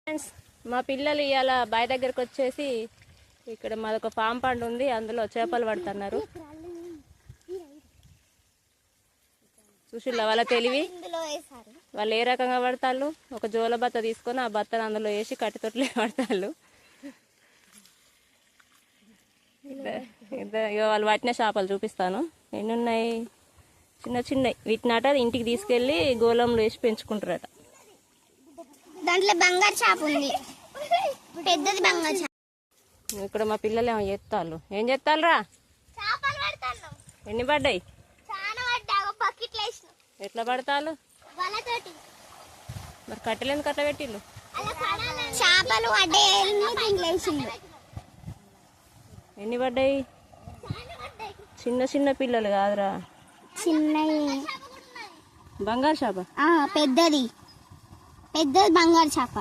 Friends, మా పిల్లలు ఇవాళ బావి దగ్గరకు వచ్చేసి ఇక్కడ మాదొక ఫామ్ పండు ఉంది, అందులో చేపలు పడుతున్నారు. చూసిల్లా వాళ్ళ తెలివి, వాళ్ళు ఏ రకంగా పడతాళ్ళు. ఒక జోల బత్త తీసుకొని ఆ బత్తను అందులో వేసి కట్టితోట్లే పడతాళ్ళు. వాళ్ళు పట్టిన చేపలు చూపిస్తాను. ఎన్ని ఉన్నాయి, చిన్న చిన్నవి. వీటినట ఇంటికి తీసుకెళ్ళి గోళంలో వేసి పెంచుకుంటారట. దాంట్లో బంగారు చేప ఉంది, పెద్దది బంగారు చేప. ఇక్కడ మా పిల్లలు ఏమో చేస్తాళ్ళు. ఏం చేస్తాళ్ళు రా? ఎన్ని పడ్డాయి? ఎట్లా పడతాళ్ళు? మరి కట్టెలేందుకు అట్లా పెట్టిళ్ళు? చేపలు ఎన్ని పడ్డాయి? చిన్న చిన్న పిల్లలు కాదురా, చిన్నవి. బంగారు చేప పెద్దది పెద్దది బంగారు చేప.